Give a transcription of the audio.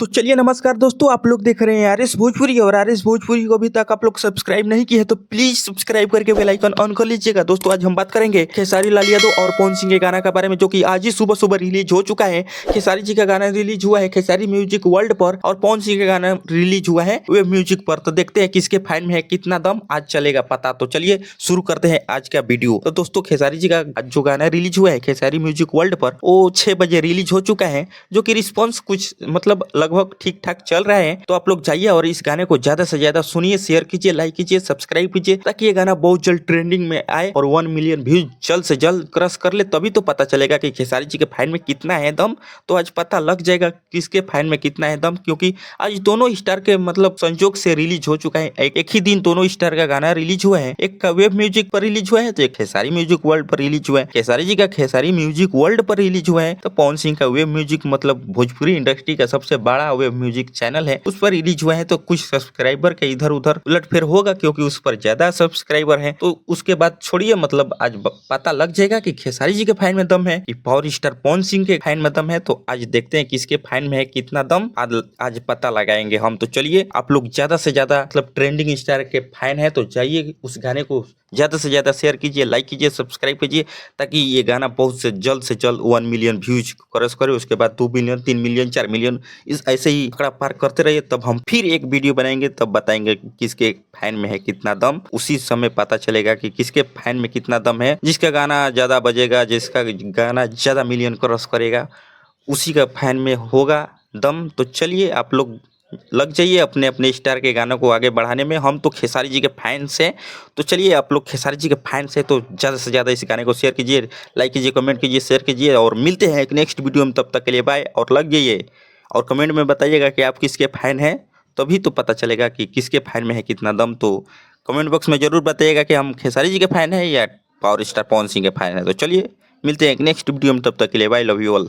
तो चलिए नमस्कार दोस्तों, आप लोग देख रहे हैं आरएस भोजपुरी और आरएस भोजपुरी को अभी तक आप लोग सब्सक्राइब नहीं किए हैं तो प्लीज सब्सक्राइब करके बेल आइकन ऑन कर लीजिएगा। दोस्तों आज हम बात करेंगे खेसारी लाल यादव और पवन सिंह के गाना के बारे में, जो कि आज ही सुबह सुबह रिलीज हो चुका है। खेसारी जी का गाना रिलीज हुआ है खेसारी म्यूजिक वर्ल्ड पर और पवन सिंह का गाना रिलीज हुआ है वेब म्यूजिक पर। तो देखते हैं किसके फाइन में है कितना दम, आज चलेगा पता। तो चलिए शुरू करते हैं आज का वीडियो। तो दोस्तों खेसारी जी का जो गाना रिलीज हुआ है खेसारी म्यूजिक वर्ल्ड पर वो 6 बजे रिलीज हो चुका है, जो कि रिस्पॉन्स कुछ मतलब लगभग ठीक ठाक चल रहा है। तो आप लोग जाइए और इस गाने को ज्यादा से ज्यादा सुनिए, शेयर कीजिए, लाइक कीजिए, सब्सक्राइब कीजिए, ताकि ये गाना बहुत जल्द ट्रेंडिंग में आए और 1 मिलियन व्यूज जल्द से जल्द क्रॉस कर ले। तभी तो पता चलेगा कि खेसारी जी के फाइन में कितना है दम। तो आज पता लग जाएगा किसके फाइन में कितना है दम, क्योंकि आज दोनों स्टार के मतलब संजोग से रिलीज हो चुका है। एक ही दिन दोनों स्टार का गाना रिलीज हुआ है, एक का वेब म्यूजिक पर रिलीज हुआ है तो एक खेसारी म्यूजिक वर्ल्ड पर रिलीज हुआ है। खेसारी जी का खेसारी म्यूजिक वर्ल्ड पर रिलीज हुआ है तो पवन सिंह का वेब म्यूजिक मतलब भोजपुरी इंडस्ट्री का सबसे बड़ा वेब म्यूजिक चैनल है, उस पर रिलीज हुआ है। तो कुछ सब्सक्राइबर के इधर उधर उलटफेर होगा, क्योंकि उस पर ज्यादा सब्सक्राइबर है। तो उसके बाद छोड़िए, मतलब आज पता लग जाएगा कि खेसारी जी के फाइन में दम है कि पावर स्टार पवन सिंह के फाइन में दम है। तो आज देखते हैं किसके फाइन में है कितना दम, आज पता लगाएंगे हम। तो चलिए आप लोग ज्यादा से ज्यादा मतलब ट्रेंडिंग स्टार के फाइन है तो जाइए उस गाने को ज्यादा से ज्यादा शेयर कीजिए, लाइक कीजिए, सब्सक्राइब कीजिए, ताकि ये गाना बहुत से जल्द 1 मिलियन व्यूज क्रॉस करे। उसके बाद 2 मिलियन, 3 मिलियन, 4 मिलियन, इस ऐसे ही आंकड़ा पार करते रहिए। तब हम फिर एक वीडियो बनाएंगे, तब बताएंगे किसके फैन में है कितना दम। उसी समय पता चलेगा कि किसके फैन में कितना दम है। जिसका गाना ज्यादा बजेगा, जिसका गाना ज्यादा मिलियन क्रॉस करेगा, उसी का फैन में होगा दम। तो चलिए आप लोग लग जाइए अपने अपने स्टार के गानों को आगे बढ़ाने में। हम तो खेसारी जी के फैंस हैं, तो चलिए आप लोग खेसारी जी के फैंस हैं तो ज़्यादा से ज़्यादा इस गाने को शेयर कीजिए, लाइक कीजिए, कमेंट कीजिए, शेयर कीजिए, और मिलते हैं एक नेक्स्ट वीडियो में। तब तक के लिए बाय, और लग जाइए और कमेंट में बताइएगा कि आप किसके फैन हैं, तभी तो पता चलेगा कि किसके फैन में है कितना दम। तो कमेंट बॉक्स में ज़रूर बताइएगा कि हम खेसारी जी के फैन हैं या पावर स्टार पवन सिंह के फैन हैं। तो चलिए मिलते हैं एक नेक्स्ट वीडियो में, तब तक के लिए बाय, लव यू ऑल।